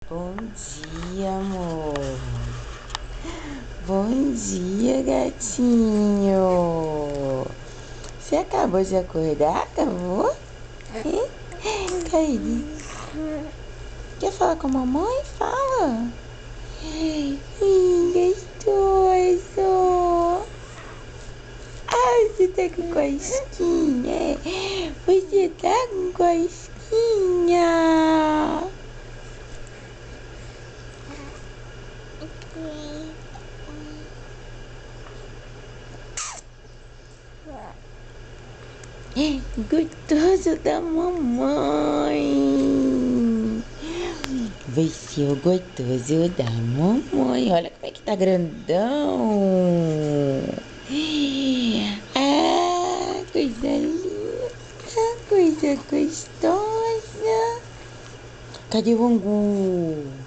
Bom dia, amor. Bom dia, gatinho. Você acabou de acordar, acabou? Caíde. Quer falar com a mamãe? Fala. Gostoso. Ah, você tá com cosquinha. Você tá com cosquinha. Gostoso da mamãe. Vai ser o gostoso da mamãe. Olha como é que tá grandão. Ah, coisa linda. Coisa gostosa. Cadê o angu?